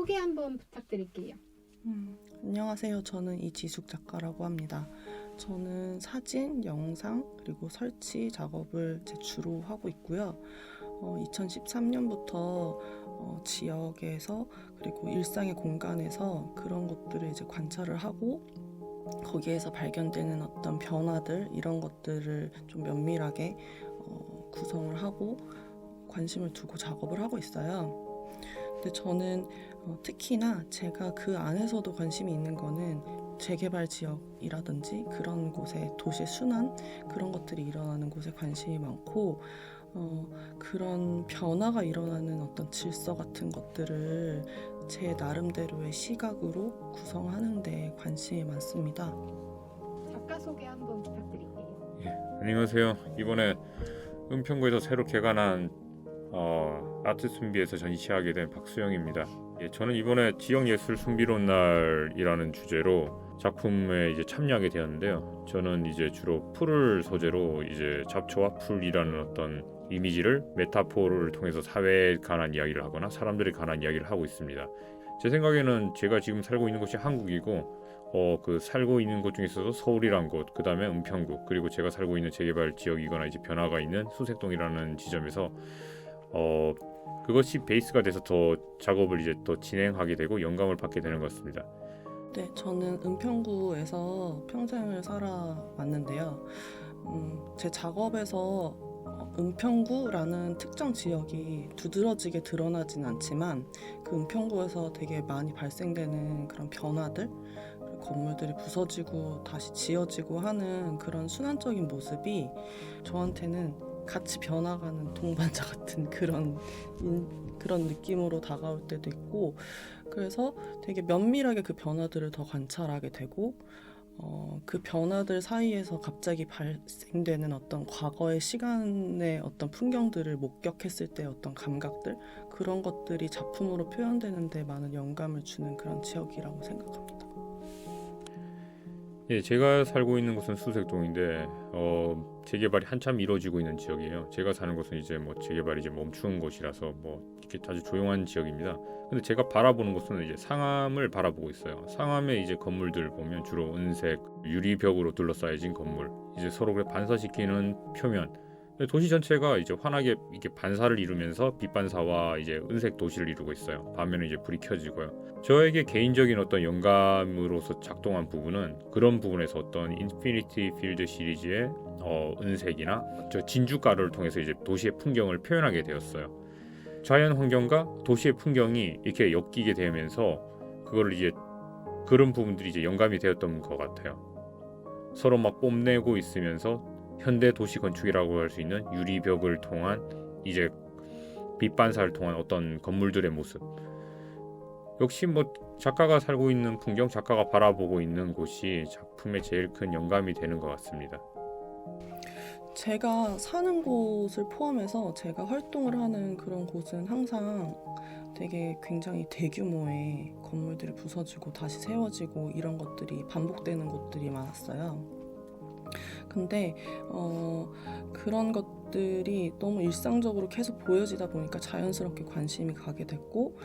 소개 한번 부탁드릴게요. 안녕하세요. 저는 이지숙 작가라고 합니다. 저는 사진, 영상, 그리고 설치 작업을 주로 하고 있고요. 2013년부터 지역에서 그리고 일상의 공간에서 그런 것들을 이제 관찰을 하고 거기에서 발견되는 어떤 변화들 이런 것들을 좀 면밀하게 구성을 하고 관심을 두고 작업을 하고 있어요. 근데 저는 특히나 제가 그 안에서도 관심이 있는 거는 재개발 지역이라든지 그런 곳에 도시의 순환 그런 것들이 일어나는 곳에 관심이 많고 그런 변화가 일어나는 어떤 질서 같은 것들을 제 나름대로의 시각으로 구성하는 데 관심이 많습니다. 작가 소개 한번 부탁드릴게요. 안녕하세요. 이번에 은평구에서 새로 개관한 아트 순비에서 전시하게 된 박수영입니다. 저는 이번에 지역예술 순비로운 날이라는 주제로 작품에 이제 참여하게 되었는데요. 저는 이제 주로 풀을 소재로 이제 잡초와 풀이라는 어떤 이미지를 메타포를 통해서 사회에 관한 이야기를 하거나 사람들에 관한 이야기를 하고 있습니다. 제 생각에는 제가 지금 살고 있는 곳이 한국이고 그 살고 있는 곳 중에서도 서울이란 곳, 그 다음에 은평구, 그리고 제가 살고 있는 재개발 지역이거나 이제 변화가 있는 수색동이라는 지점에서 그것이 베이스가 돼서 더 작업을 이제 더 진행하게 되고 영감을 받게 되는 것 같습니다. 네, 저는 은평구에서 평생을 살아왔는데요. 제 작업에서 은평구라는 특정 지역이 두드러지게 드러나진 않지만 그 은평구에서 되게 많이 발생되는 그런 변화들, 건물들이 부서지고 다시 지어지고 하는 그런 순환적인 모습이 저한테는 같이 변화가는 동반자 같은 그런 느낌으로 다가올 때도 있고, 그래서 되게 면밀하게 그 변화들을 더 관찰하게 되고 그 변화들 사이에서 갑자기 발생되는 어떤 과거의 시간의 어떤 풍경들을 목격했을 때 어떤 감각들 그런 것들이 작품으로 표현되는데 많은 영감을 주는 그런 지역이라고 생각합니다. 제가 살고 있는 곳은 수색동인데 재개발이 한참 이루어지고 있는 지역이에요. 제가 사는 곳은 이제 재개발이 이제 멈춘 곳이라서 이렇게 아주 조용한 지역입니다. 근데 제가 바라보는 곳은 이제 상암을 바라보고 있어요. 상암의 이제 건물들 보면 주로 은색 유리벽으로 둘러싸여진 건물, 이제 서로 반사시키는 표면. 도시 전체가 이제 환하게 이렇게 반사를 이루면서 빛 반사와 이제 은색 도시를 이루고 있어요. 밤에는 이제 불이 켜지고요. 저에게 개인적인 어떤 영감으로서 작동한 부분은 그런 부분에서 어떤 인피니티 필드 시리즈의 은색이나 저 진주가루를 통해서 이제 도시의 풍경을 표현하게 되었어요. 자연 환경과 도시의 풍경이 이렇게 엮이게 되면서 그거를 이제 그런 부분들이 이제 영감이 되었던 것 같아요. 서로 막 뽐내고 있으면서 현대 도시 건축이라고 할 수 있는 유리벽을 통한 이제 빛 반사를 통한 어떤 건물들의 모습. 역시 작가가 살고 있는 풍경, 작가가 바라보고 있는 곳이 작품의 제일 큰 영감이 되는 것 같습니다. 제가 사는 곳을 포함해서 제가 활동을 하는 그런 곳은 항상 되게 굉장히 대규모의 건물들이 부서지고 다시 세워지고 이런 것들이 반복되는 곳들이 많았어요. 근데 그런 것들이 너무 일상적으로 계속 보여지다 보니까 자연스럽게 관심이 가게 됐고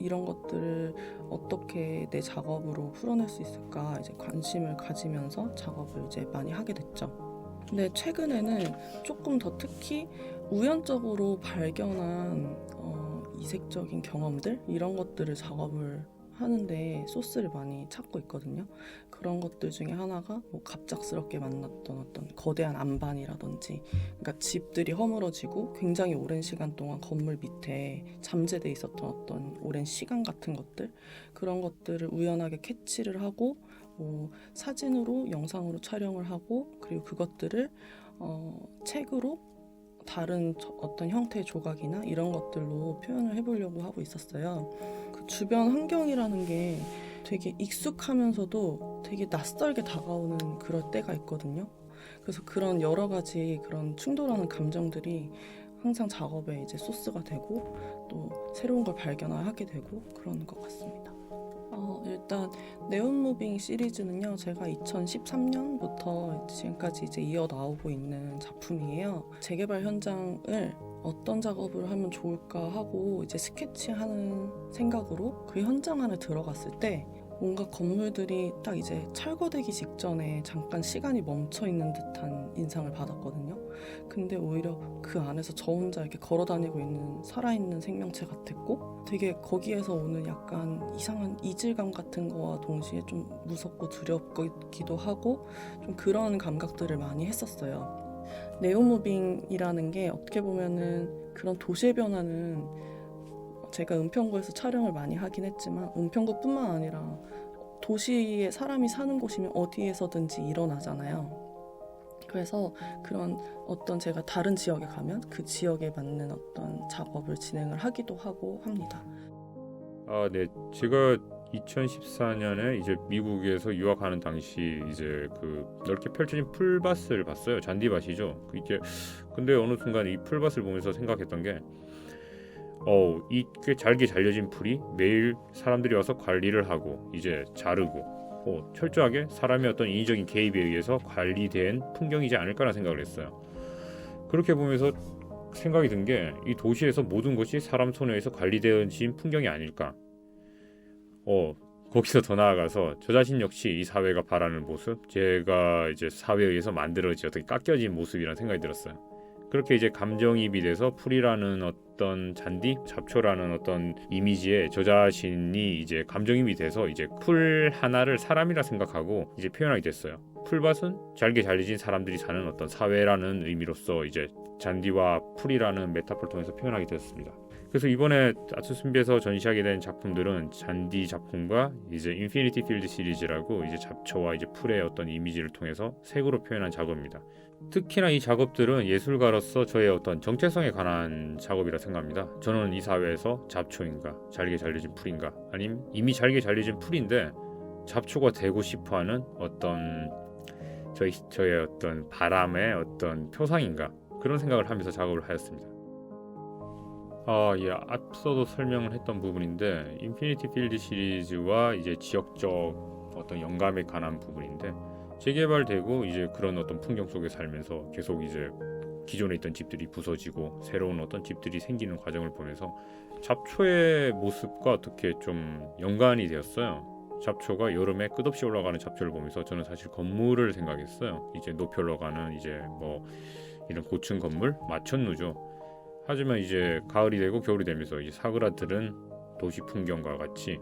이런 것들을 어떻게 내 작업으로 풀어낼 수 있을까 이제 관심을 가지면서 작업을 이제 많이 하게 됐죠. 근데 최근에는 조금 더 특히 우연적으로 발견한 이색적인 경험들 이런 것들을 작업을 하는데 소스를 많이 찾고 있거든요. 그런 것들 중에 하나가 갑작스럽게 만났던 어떤 거대한 안반이라든지, 그러니까 집들이 허물어지고 굉장히 오랜 시간 동안 건물 밑에 잠재돼 있었던 어떤 오랜 시간 같은 것들, 그런 것들을 우연하게 캐치를 하고 사진으로 영상으로 촬영을 하고 그리고 그것들을 책으로 다른 어떤 형태의 조각이나 이런 것들로 표현을 해보려고 하고 있었어요. 그 주변 환경이라는 게 되게 익숙하면서도 되게 낯설게 다가오는 그럴 때가 있거든요. 그래서 그런 여러 가지 그런 충돌하는 감정들이 항상 작업에 이제 소스가 되고 또 새로운 걸 발견하게 되고 그러는 것 같습니다. 일단 네온무빙 시리즈는요, 제가 2013년부터 지금까지 이제 이어 나오고 있는 작품이에요. 재개발 현장을 어떤 작업을 하면 좋을까 하고 이제 스케치하는 생각으로 그 현장 안에 들어갔을 때 뭔가 건물들이 딱 이제 철거되기 직전에 잠깐 시간이 멈춰 있는 듯한 인상을 받았거든요. 근데 오히려 그 안에서 저 혼자 이렇게 걸어 다니고 있는 살아있는 생명체 같았고, 되게 거기에서 오는 약간 이상한 이질감 같은 거와 동시에 좀 무섭고 두렵기도 하고, 좀 그런 감각들을 많이 했었어요. 네오무빙이라는 게 어떻게 보면은 그런 도시의 변화는, 제가 은평구에서 촬영을 많이 하긴 했지만 은평구뿐만 아니라 도시에 사람이 사는 곳이면 어디에서든지 일어나잖아요. 그래서 그런 어떤 제가 다른 지역에 가면 그 지역에 맞는 어떤 작업을 진행을 하기도 하고 합니다. 네. 제가 2014년에 이제 미국에서 유학하는 당시 이제 그 넓게 펼쳐진 풀밭을 봤어요. 잔디밭이죠. 이게 근데 어느 순간 이 풀밭을 보면서 생각했던 게 이 꽤 잘게 잘려진 풀이 매일 사람들이 와서 관리를 하고 이제 자르고 철저하게 사람의 어떤 인위적인 개입에 의해서 관리된 풍경이지 않을까라는 생각을 했어요. 그렇게 보면서 생각이 든 게 이 도시에서 모든 것이 사람 손에 의해서 관리되어진 풍경이 아닐까. 거기서 더 나아가서 저 자신 역시 이 사회가 바라는 모습, 제가 이제 사회에 의해서 만들어진 어떻게 깎여진 모습이라는 생각이 들었어요. 그렇게 이제 감정이입이 돼서 풀이라는 어떤 잔디, 잡초라는 어떤 이미지에 저 자신이 이제 감정이입이 돼서 이제 풀 하나를 사람이라 생각하고 이제 표현하게 됐어요. 풀밭은 잘게 잘려진 사람들이 사는 어떤 사회라는 의미로서 이제 잔디와 풀이라는 메타포를 통해서 표현하게 되었습니다. 그래서 이번에 아트순비에서 전시하게 된 작품들은 잔디 작품과 이제 인피니티 필드 시리즈라고 이제 잡초와 이제 풀의 어떤 이미지를 통해서 색으로 표현한 작업입니다. 특히나 이 작업들은 예술가로서 저의 어떤 정체성에 관한 작업이라 생각합니다. 저는 이 사회에서 잡초인가, 잘게 잘려진 풀인가, 아니면 이미 잘게 잘려진 풀인데 잡초가 되고 싶어하는 어떤 저의 어떤 바람의 어떤 표상인가, 그런 생각을 하면서 작업을 하였습니다. 예, 앞서도 설명을 했던 부분인데 인피니티 필드 시리즈와 이제 지역적 어떤 영감에 관한 부분인데, 재개발되고 이제 그런 어떤 풍경 속에 살면서 계속 이제 기존에 있던 집들이 부서지고 새로운 어떤 집들이 생기는 과정을 보면서 잡초의 모습과 어떻게 좀 연관이 되었어요. 잡초가 여름에 끝없이 올라가는 잡초를 보면서 저는 사실 건물을 생각했어요. 이제 높이 올라가는 이제 뭐 이런 고층 건물, 마천루죠. 하지만 이제 가을이 되고 겨울이 되면서 이제 사그라드는 도시 풍경과 같이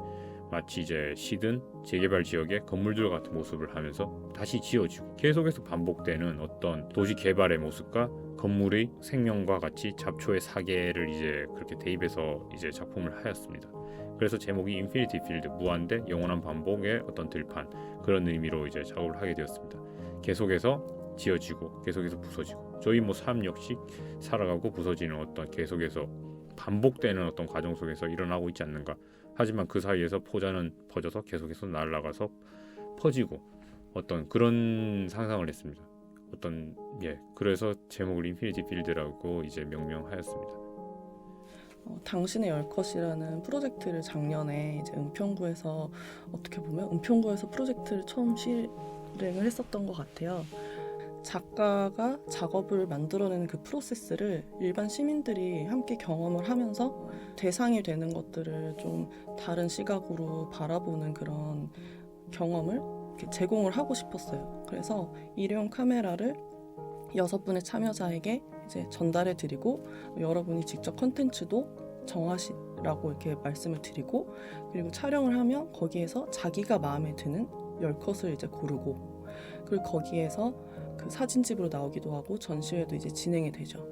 마치 이제 시든 재개발 지역의 건물들 같은 모습을 하면서 다시 지어지고 계속해서 반복되는 어떤 도시 개발의 모습과 건물의 생명과 같이 잡초의 사계를 이제 그렇게 대입해서 이제 작품을 하였습니다. 그래서 제목이 인피니티 필드, 무한대 영원한 반복의 어떤 들판, 그런 의미로 이제 작업을 하게 되었습니다. 계속해서 지어지고 계속해서 부서지고 저희 삶 역시 살아가고 부서지는 어떤 계속해서 반복되는 어떤 과정 속에서 일어나고 있지 않는가. 하지만 그 사이에서 포자는 퍼져서 계속해서 날아가서 퍼지고 어떤 그런 상상을 했습니다. 그래서 제목을 인피니티 필드라고 이제 명명하였습니다. 당신의 열컷이라는 프로젝트를 작년에 이제 은평구에서, 어떻게 보면 은평구에서 프로젝트를 처음 실행을 했었던 것 같아요. 작가가 작업을 만들어내는 그 프로세스를 일반 시민들이 함께 경험을 하면서 대상이 되는 것들을 좀 다른 시각으로 바라보는 그런 경험을 이렇게 제공을 하고 싶었어요. 그래서 일회용 카메라를 6분의 참여자에게 이제 전달해 드리고, 여러분이 직접 컨텐츠도 정하시라고 이렇게 말씀을 드리고, 그리고 촬영을 하면 거기에서 자기가 마음에 드는 10컷을 이제 고르고, 그리고 거기에서 그 사진집으로 나오기도 하고 전시회도 이제 진행이 되죠.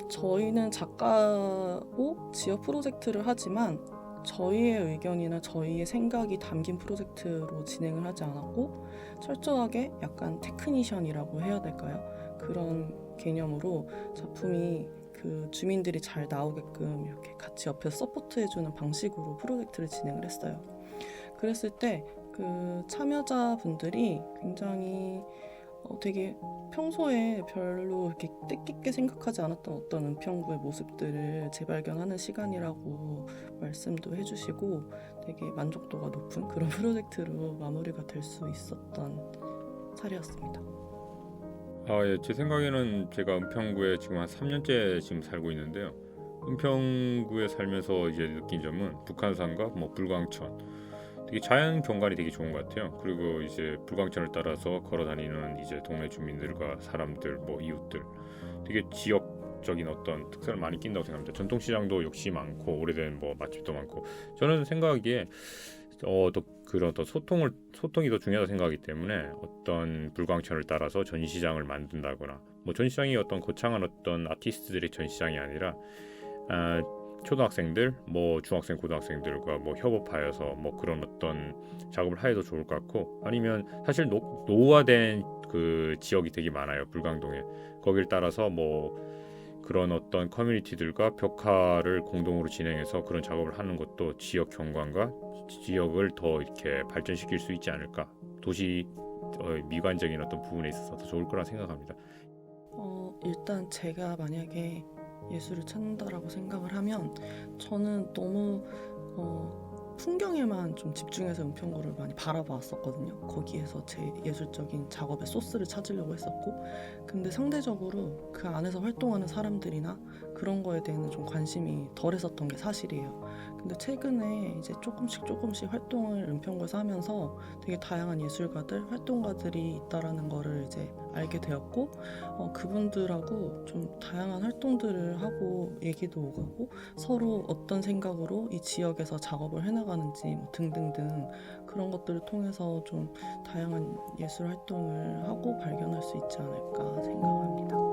저희는 작가고 지역 프로젝트를 하지만 저희의 의견이나 저희의 생각이 담긴 프로젝트로 진행을 하지 않았고, 철저하게 약간 테크니션이라고 해야 될까요? 그런 개념으로 작품이 그 주민들이 잘 나오게끔 이렇게 같이 옆에서 서포트해주는 방식으로 프로젝트를 진행을 했어요. 그랬을 때 그 참여자분들이 굉장히 되게 평소에 별로 이렇게 뜻깊게 생각하지 않았던 어떤 은평구의 모습들을 재발견하는 시간이라고 말씀도 해주시고 되게 만족도가 높은 그런 프로젝트로 마무리가 될 수 있었던 사례였습니다. 예, 제 생각에는 제가 은평구에 지금 한 3년째 지금 살고 있는데요. 은평구에 살면서 이제 느낀 점은 북한산과 뭐 불광천 되게 자연 경관이 되게 좋은 것 같아요. 그리고 이제 불광천을 따라서 걸어 다니는 이제 동네 주민들과 사람들, 뭐 이웃들 되게 지역적인 어떤 특색을 많이 띈다고 생각합니다. 전통시장도 역시 많고 오래된 뭐 맛집도 많고 저는 생각하기에 더 그런 더 소통이 더 중요하다고 생각하기 때문에 어떤 불광천을 따라서 전시장을 만든다거나 뭐 전시장이 어떤 거창한 어떤 아티스트들의 전시장이 아니라 초등학생들, 뭐 중학생, 고등학생들과 뭐 협업하여서 뭐 그런 어떤 작업을 해도 좋을 것 같고 아니면 사실 노후화된 그 지역이 되게 많아요. 불광동에 거기를 따라서 뭐 그런 어떤 커뮤니티들과 벽화를 공동으로 진행해서 그런 작업을 하는 것도 지역 경관과 지역을 더 이렇게 발전시킬 수 있지 않을까. 도시 미관적인 어떤 부분에 있어서 더 좋을 거라 생각합니다. 일단 제가 만약에 예술을 찾는다라고 생각을 하면 저는 너무 풍경에만 좀 집중해서 은평구를 많이 바라봤었거든요. 거기에서 제 예술적인 작업의 소스를 찾으려고 했었고 근데 상대적으로 그 안에서 활동하는 사람들이나 그런 거에 대해서는 좀 관심이 덜했었던 게 사실이에요. 근데 최근에 이제 조금씩 활동을 은평구에서 하면서 되게 다양한 예술가들, 활동가들이 있다라는 거를 이제 알게 되었고 그분들하고 좀 다양한 활동들을 하고 얘기도 오가고 서로 어떤 생각으로 이 지역에서 작업을 해나가는지 뭐 등등등 그런 것들을 통해서 좀 다양한 예술 활동을 하고 발견할 수 있지 않을까 생각합니다.